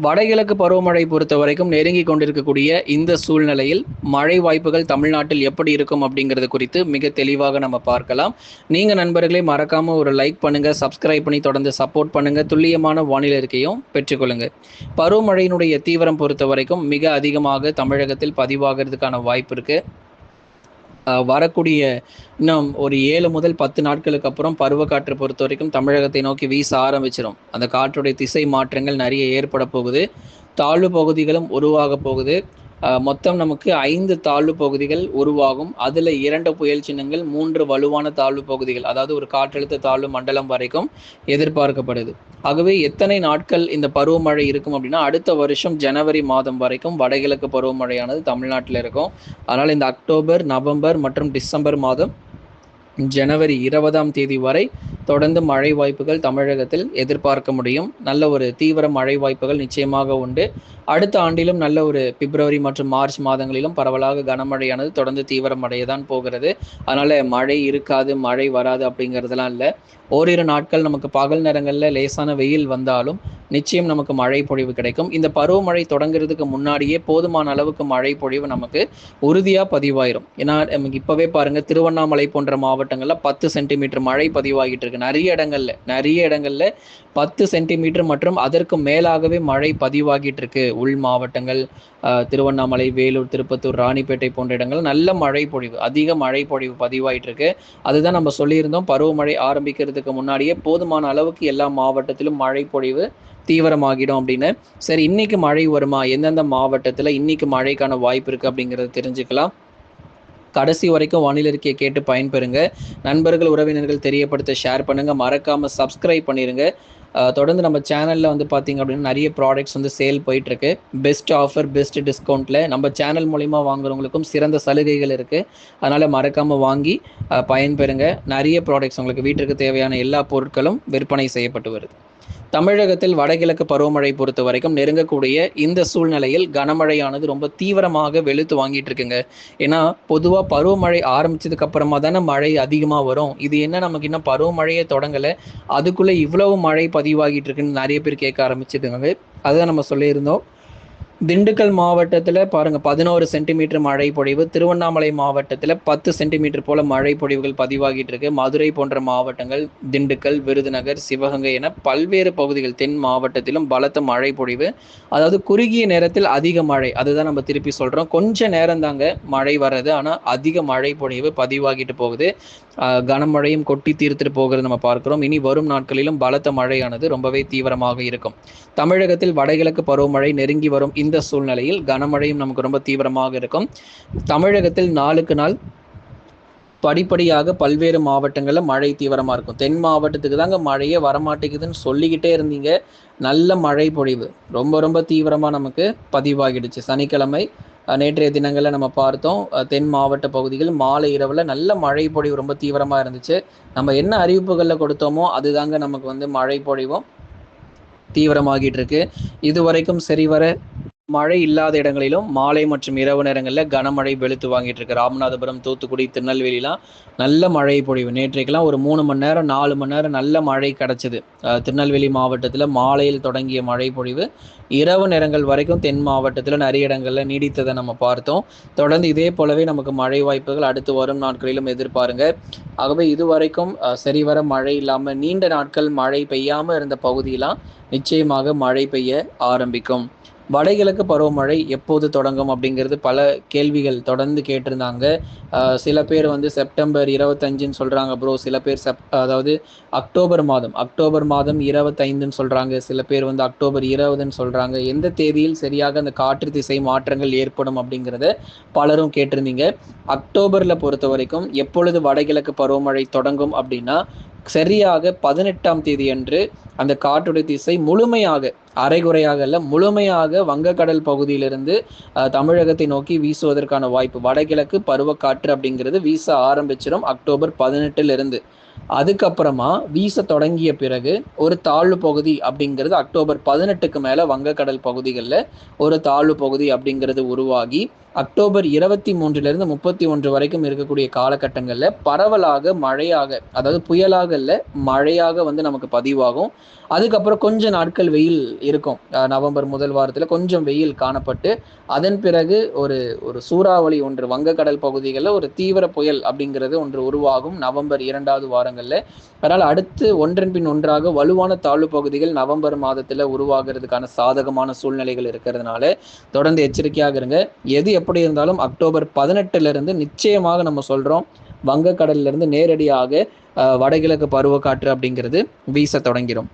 வடகிழக்கு பருவமழை பொறுத்த வரைக்கும் நெருங்கி கொண்டிருக்கக்கூடிய இந்த சூழ்நிலையில் மழை வாய்ப்புகள் தமிழ்நாட்டில் எப்படி இருக்கும் அப்படிங்கிறது குறித்து மிக தெளிவாக நம்ம பார்க்கலாம். நீங்க நண்பர்களே மறக்காம ஒரு லைக் பண்ணுங்க, சப்ஸ்கிரைப் பண்ணி தொடர்ந்து சப்போர்ட் பண்ணுங்க. துல்லியமான வானிலை அறிக்கையும் பெற்றுக்கொள்ளுங்க. பருவமழையினுடைய தீவிரம் பொறுத்த வரைக்கும் மிக அதிகமாக தமிழகத்தில் பதிவாகிறதுக்கான வாய்ப்பு இருக்கு. வரக்கூடிய இன்னும் ஒரு 7 முதல் 10 நாட்களுக்கு அப்புறம் பருவக்காற்று பொறுத்த வரைக்கும் தமிழகத்தை நோக்கி வீச ஆரம்பிச்சிடும். அந்த காற்றுடைய திசை மாற்றங்கள் நிறைய ஏற்பட போகுது. தாழ்வு பகுதிகளும் உருவாக போகுது. மொத்தம் நமக்கு 5 தாழ்வு பகுதிகள் உருவாகும். அதில் 2 புயல் சின்னங்கள், 3 வலுவான தாழ்வு பகுதிகள், அதாவது ஒரு காற்றழுத்த தாழ்வு மண்டலம் வரைக்கும் எதிர்பார்க்கப்படுது. ஆகவே எத்தனை நாட்கள் இந்த பருவமழை இருக்கும் அப்படின்னா, அடுத்த வருஷம் ஜனவரி மாதம் வரைக்கும் வடகிழக்கு பருவமழையானது தமிழ்நாட்டில் இருக்கும். அதனால் இந்த அக்டோபர், நவம்பர் மற்றும் டிசம்பர் மாதம், ஜனவரி 20ஆம் தேதி வரை தொடர்ந்து மழை வாய்ப்புகள் தமிழகத்தில் எதிர்பார்க்க முடியும். நல்ல ஒரு தீவிர மழை வாய்ப்புகள் நிச்சயமாக உண்டு. அடுத்த ஆண்டிலும் நல்ல ஒரு பிப்ரவரி மற்றும் மார்ச் மாதங்களிலும் பரவலாக கனமழையானது தொடர்ந்து தீவிரமடைய தான் போகிறது. அதனால மழை இருக்காது, மழை வராது அப்படிங்கிறதுலாம் இல்லை. ஓரிரு நாட்கள் நமக்கு பகல் நேரங்களில் லேசான வெயில் வந்தாலும் நிச்சயம் நமக்கு மழை பொழிவு கிடைக்கும். இந்த பருவமழை தொடங்குறதுக்கு முன்னாடியே போதுமான அளவுக்கு மழை பொழிவு நமக்கு உறுதியாக பதிவாயிரும். ஏன்னா நமக்கு இப்போவே பாருங்க, திருவண்ணாமலை போன்ற மாவட்டங்கள்ல 10 சென்டிமீட்டர் மழை பதிவாகிட்டு இருக்கு. நிறைய இடங்கள்ல 10 சென்டிமீட்டர் மற்றும் அதற்கு மேலாகவே மழை பதிவாகிட்டு இருக்கு. உள் மாவட்டங்கள், திருவண்ணாமலை, வேலூர், திருப்பத்தூர், ராணிப்பேட்டை போன்ற இடங்கள் நல்ல மழை பொழிவு, அதிக மழை பொழிவு பதிவாயிட்டு இருக்கு. அதுதான் நம்ம சொல்லியிருந்தோம், பருவமழை ஆரம்பிக்கிறதுக்கு முன்னாடியே போதுமான அளவுக்கு எல்லா மாவட்டத்திலும் மழை பொழிவு தீவிரமாகிடும் அப்படின்னு. சரி, இன்னைக்கு மழை வருமா, எந்தெந்த மாவட்டத்தில் இன்னைக்கு மழைக்கான வாய்ப்பு இருக்கு அப்படிங்கிறத தெரிஞ்சுக்கலாம். கடைசி வரைக்கும் வானிலை அறிக்கையை கேட்டு பயன்பெறுங்க. நண்பர்கள், உறவினர்கள் தெரியப்படுத்த ஷேர் பண்ணுங்க. மறக்காம சப்ஸ்கிரைப் பண்ணிருங்க. தொடர்ந்து நம்ம சேனலில் வந்து பார்த்தீங்க அப்படின்னா நிறைய ப்ராடக்ட்ஸ் வந்து சேல் போயிட்டு இருக்கு. பெஸ்ட் ஆஃபர், பெஸ்ட் டிஸ்கவுண்ட்ல நம்ம சேனல் மூலிமா வாங்குறவங்களுக்கும் சிறந்த சலுகைகள் இருக்கு. அதனால மறக்காம வாங்கி பயன்பெறுங்க. நிறைய ப்ராடக்ட்ஸ், உங்களுக்கு வீட்டிற்கு தேவையான எல்லா பொருட்களும் விற்பனை செய்யப்பட்டு வருது. தமிழகத்தில் வடகிழக்கு பருவமழை பொறுத்த வரைக்கும் நெருங்கக்கூடிய இந்த சூழ்நிலையில் கனமழையானது ரொம்ப தீவிரமாக வெளுத்து வாங்கிட்டு இருக்குங்க. ஏன்னா பொதுவாக பருவமழை ஆரம்பிச்சதுக்கு அப்புறமா தானே மழை அதிகமாக வரும். இது என்ன, நமக்கு இன்னும் பருவமழையே தொடங்கலை, அதுக்குள்ள இவ்வளவு மழை பதிவாகிட்டு இருக்குன்னு நிறைய பேர் கேட்க ஆரம்பிச்சிருக்காங்க. அதுதான் நம்ம சொல்லியிருந்தோம். திண்டுக்கல் மாவட்டத்தில் பாருங்க 11 சென்டிமீட்டர் மழை பொழிவு, திருவண்ணாமலை மாவட்டத்தில் 10 சென்டிமீட்டர் போல மழை பொழிவுகள் பதிவாகிட்டு இருக்கு. மதுரை போன்ற மாவட்டங்கள், திண்டுக்கல், விருதுநகர், சிவகங்கை என பல்வேறு பகுதிகள் தென் மாவட்டத்திலும் பலத்த மழை பொழிவு. அதாவது குறுகிய நேரத்தில் அதிக மழை, அதுதான் நம்ம திருப்பி சொல்றோம். கொஞ்ச நேரம் தாங்க மழை வர்றது, ஆனால் அதிக மழை பொழிவு பதிவாகிட்டு போகுது. கனமழையும் கொட்டி தீர்த்துட்டு போகிறது நம்ம பார்க்கிறோம். இனி வரும் நாட்களிலும் பலத்த மழையானது ரொம்பவே தீவிரமாக இருக்கும். தமிழகத்தில் வடகிழக்கு பருவமழை நெருங்கி வரும் இந்த சூழ்நிலையில் கனமழையும் நமக்கு ரொம்ப தீவிரமாக இருக்கும். தமிழகத்தில் நாளுக்கு நாள் படிப்படியாக பல்வேறு மாவட்டங்களில் மழை தீவிரமாக இருக்கும். தென் மாவட்டத்துக்கு தாங்க மழையே வரமாட்டேங்குதுன்னு சொல்லிக்கிட்டே இருந்தீங்க. நல்ல மழை பொழிவு ரொம்ப ரொம்ப தீவிரமாக நமக்கு பதிவாகிடுச்சு. சனிக்கிழமை நேற்றைய தினங்களில் நம்ம பார்த்தோம், தென் மாவட்ட பகுதிகள் மாலை இரவில் நல்ல மழை பொழிவு ரொம்ப தீவிரமாக இருந்துச்சு. நம்ம என்ன அறிவிப்புகளில் கொடுத்தோமோ அதுதாங்க நமக்கு வந்து மழை பொழிவும் தீவிரமாகிட்டு இருக்கு. இதுவரைக்கும் சரிவர மழை இல்லாத இடங்களிலும் மாலை மற்றும் இரவு நேரங்களில் கனமழை வெளுத்து வாங்கிட்டு இருக்கு. ராமநாதபுரம், தூத்துக்குடி, திருநெல்வேலிலாம் நல்ல மழை பொழிவு. நேற்றைக்கெல்லாம் ஒரு 3 மணி நேரம் 4 மணி நேரம் நல்ல மழை கிடைச்சது. திருநெல்வேலி மாவட்டத்தில் மாலையில் தொடங்கிய மழை பொழிவு இரவு நேரங்கள் வரைக்கும் தென் மாவட்டத்தில் நிறைய இடங்களில் நீடித்ததை நம்ம பார்த்தோம். தொடர்ந்து இதே போலவே நமக்கு மழை வாய்ப்புகள் அடுத்து வரும் நாட்களிலும் எதிர்பாருங்க. ஆகவே இதுவரைக்கும் சரிவர மழை இல்லாமல் நீண்ட நாட்கள் மழை பெய்யாமல் இருந்த பகுதியெல்லாம் நிச்சயமாக மழை பெய்ய ஆரம்பிக்கும். வடகிழக்கு பருவமழை எப்போது தொடங்கும் அப்படிங்கிறது பல கேள்விகள் தொடர்ந்து கேட்டிருந்தாங்க. சில பேர் வந்து செப்டம்பர் 25ன்னு சொல்கிறாங்க ப்ரோ, சில பேர் அதாவது அக்டோபர் மாதம் 25ன்னு சொல்கிறாங்க, சில பேர் வந்து அக்டோபர் 20ன்னு சொல்கிறாங்க. எந்த தேதியில் சரியாக அந்த காற்று திசை மாற்றங்கள் ஏற்படும் அப்படிங்கிறத பலரும் கேட்டிருந்தீங்க. அக்டோபரில் பொறுத்த வரைக்கும் எப்பொழுது வடகிழக்கு பருவமழை தொடங்கும் அப்படின்னா, சரியாக 18ஆம் தேதி அன்று அந்த காற்றுடைய திசை முழுமையாக, அரைகுறையாக அல்ல, முழுமையாக வங்கக்கடல் பகுதியிலிருந்து தமிழகத்தை நோக்கி வீசுவதற்கான வாய்ப்பு. வடகிழக்கு பருவக்காற்று அப்படிங்கிறது வீச ஆரம்பிச்சிடும் அக்டோபர் 18 அதுக்கப்புறமா வீச தொடங்கிய பிறகு ஒரு தாழ்வு பகுதி அப்படிங்கிறது அக்டோபர் 18க்கு மேல வங்கக்கடல் பகுதிகளில் ஒரு தாழ்வு பகுதி அப்படிங்கிறது உருவாகி அக்டோபர் 23லிருந்து 31 வரைக்கும் இருக்கக்கூடிய காலகட்டங்களில் பரவலாக மழையாக, அதாவது புயலாக இல்லை, மழையாக வந்து நமக்கு பதிவாகும். அதுக்கப்புறம் கொஞ்ச நாட்கள் வெயில் இருக்கும். நவம்பர் முதல் வாரத்தில் கொஞ்சம் வெயில் காணப்பட்டு, அதன் பிறகு ஒரு ஒரு சூறாவளி ஒன்று வங்கக்கடல் பகுதிகளில் ஒரு தீவிர புயல் அப்படிங்கிறது ஒன்று உருவாகும் நவம்பர் 2வது வாரங்களில். அதனால் அடுத்து ஒன்றன் பின் ஒன்றாக வலுவான தாழ்வு பகுதிகள் நவம்பர் மாதத்தில் உருவாகிறதுக்கான சாதகமான சூழ்நிலைகள் இருக்கிறதுனால தொடர்ந்து எச்சரிக்கையாக இருங்க. எது எப்படி இருந்தாலும் அக்டோபர் 18லிருந்து நிச்சயமாக நம்ம சொல்கிறோம், வங்கக்கடலிலிருந்து நேரடியாக வடகிழக்கு பருவக்காற்று அப்படிங்கிறது வீச தொடங்கிடும்.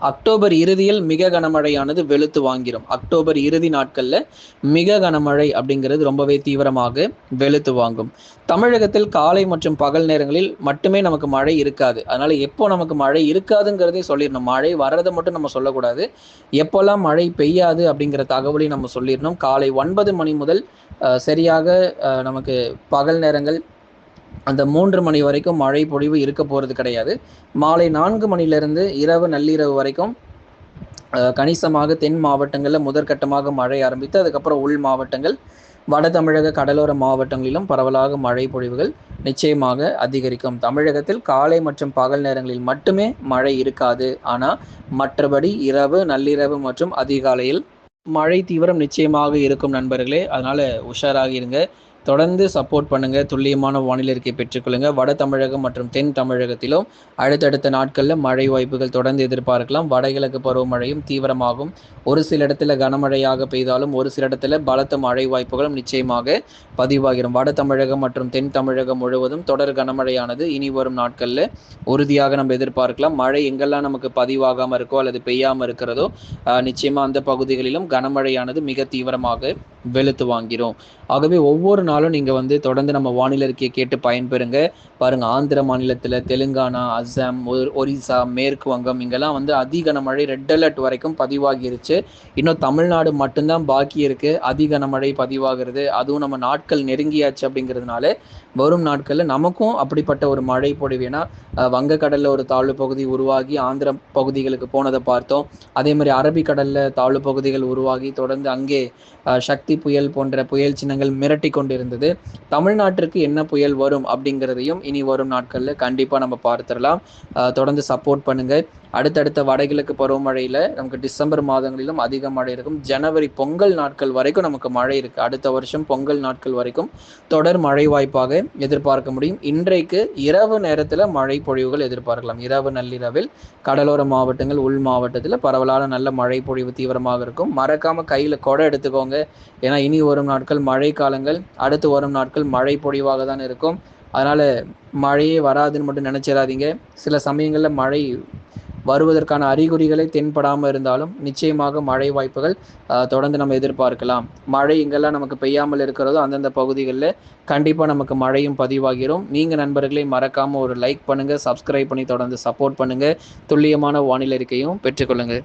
அக்டோபர் இறுதியில் மிக கனமழையானது வெளுத்து வாங்கிடும். அக்டோபர் இறுதி நாட்களில் மிக கனமழை அப்படிங்கிறது ரொம்பவே தீவிரமாக வெளுத்து வாங்கும். தமிழகத்தில் காலை மற்றும் பகல் நேரங்களில் மட்டுமே நமக்கு மழை இருக்காது. அதனால எப்போ நமக்கு மழை இருக்காதுங்கிறதே சொல்லிடணும். மழை வர்றதை மட்டும் நம்ம சொல்லக்கூடாது. எப்போல்லாம் மழை பெய்யாது அப்படிங்கிற தகவலையும் நம்ம சொல்லிடணும். காலை 9 மணி முதல் சரியாக நமக்கு பகல் நேரங்கள் அந்த 3 மணி வரைக்கும் மழை பொழிவு இருக்க போகிறது கிடையாது. மாலை 4 மணிலிருந்து இரவு நள்ளிரவு வரைக்கும் கணிசமாக தென் மாவட்டங்களில் முதற்கட்டமாக மழை ஆரம்பித்து, அதுக்கப்புறம் உள் மாவட்டங்கள், வட தமிழக கடலோர மாவட்டங்களிலும் பரவலாக மழை பொழிவுகள் நிச்சயமாக அதிகரிக்கும். தமிழகத்தில் காலை மற்றும் பகல் நேரங்களில் மட்டுமே மழை இருக்காது. ஆனால் மற்றபடி இரவு, நள்ளிரவு மற்றும் அதிகாலையில் மழை தீவிரம் நிச்சயமாக இருக்கும் நண்பர்களே. அதனால் உஷாராக இருங்க. தொடர்ந்து சப்போர்ட் பண்ணுங்க. துல்லியமான வானிலை அறிக்கை பெற்றுக்கொள்ளுங்க. வட தமிழகம் மற்றும் தென் தமிழகத்திலும் அடுத்தடுத்த நாட்களில் மழை வாய்ப்புகள் தொடர்ந்து எதிர்பார்க்கலாம். வடகிழக்கு பருவமழையும் தீவிரமாகும். ஒரு சில இடத்துல கனமழையாக பெய்தாலும் ஒரு சில இடத்துல பலத்த மழை வாய்ப்புகளும் நிச்சயமாக பதிவாகிடும். வட தமிழகம் மற்றும் தென் தமிழகம் முழுவதும் தொடர் கனமழையானது இனி வரும் நாட்களில் உறுதியாக நம்ம எதிர்பார்க்கலாம். மழை எங்கெல்லாம் நமக்கு பதிவாகாமல் இருக்கோ அல்லது பெய்யாமல் இருக்கிறதோ நிச்சயமாக அந்த பகுதிகளிலும் கனமழையானது மிக தீவிரமாக வெளுத்து வாங்கிடும். ஆகவே ஒவ்வொரு நாளும் நீங்கள் வந்து தொடர்ந்து நம்ம வானிலை அறிக்கையை கேட்டு பயன்பெறுங்க. பாருங்கள், ஆந்திர மாநிலத்தில், தெலுங்கானா, அஸ்ஸாம், ஒரிசா, மேற்கு வங்கம் இங்கெல்லாம் வந்து அதிகனமழை ரெட் அலர்ட் வரைக்கும் பதிவாகிருச்சு. இன்னும் தமிழ்நாடு மட்டும்தான் பாக்கி இருக்குது அதிகனமழை பதிவாகிறது. அதுவும் நம்ம நாட்கள் நெருங்கியாச்சு அப்படிங்கிறதுனால வரும் நாட்களில் நமக்கும் அப்படிப்பட்ட ஒரு மழை பொழிவுனா வங்கக்கடலில் ஒரு தாழ்வு பகுதி உருவாகி ஆந்திர பகுதிகளுக்கு போனதை பார்த்தோம். அதே மாதிரி அரபிக்கடலில் தாழ்வு பகுதிகள் உருவாகி தொடர்ந்து அங்கே சக்தி புயல் போன்ற புயல் சின்னங்கள் மிரட்டி கொண்டிருந்தது. தமிழ்நாட்டிற்கு என்ன புயல் வரும் அப்படிங்கிறதையும் இனி வரும் நாட்களில் கண்டிப்பாக நம்ம பார்த்துடலாம். தொடர்ந்து சப்போர்ட் பண்ணுங்க. அடுத்தடுத்த வடகிழக்கு பருவமழையில் நமக்கு டிசம்பர் மாதங்களிலும் அதிக மழை இருக்கும். ஜனவரி பொங்கல் நாட்கள் வரைக்கும் நமக்கு மழை இருக்குது. அடுத்த வருஷம் பொங்கல் நாட்கள் வரைக்கும் தொடர் மழை வாய்ப்பாக எதிர்பார்க்க முடியும். இன்றைக்கு இரவு நேரத்தில் மழை பொழிவுகள் எதிர்பார்க்கலாம். இரவு நள்ளிரவில் கடலோர மாவட்டங்கள், உள் மாவட்டத்தில் பரவலான நல்ல மழை பொழிவு தீவிரமாக இருக்கும். மறக்காமல் கையில் கொடை எடுத்துக்கோங்க. ஏன்னா இனி வரும் நாட்கள் மழை காலங்கள், அடுத்து வரும் நாட்கள் மழை பொழிவாக தான் இருக்கும். அதனால் மழையே வராதுன்னு மட்டும் நினச்சிடாதீங்க. சில சமயங்களில் மழை வருவதற்கான அறிகுறிகளை தென்படாமல் இருந்தாலும் நிச்சயமாக மழை வாய்ப்புகள் தொடர்ந்து நம்ம எதிர்பார்க்கலாம். மழை எங்கெல்லாம் நமக்கு பெய்யாமல் இருக்கிறதோ அந்தந்த பகுதிகளில் கண்டிப்பாக நமக்கு மழையும் பதிவாகிறோம். நீங்கள் நண்பர்களை மறக்காமல் ஒரு லைக் பண்ணுங்கள், சப்ஸ்கிரைப் பண்ணி தொடர்ந்து சப்போர்ட் பண்ணுங்கள். துல்லியமான வானிலை அறிக்கையும் பெற்றுக்கொள்ளுங்கள்.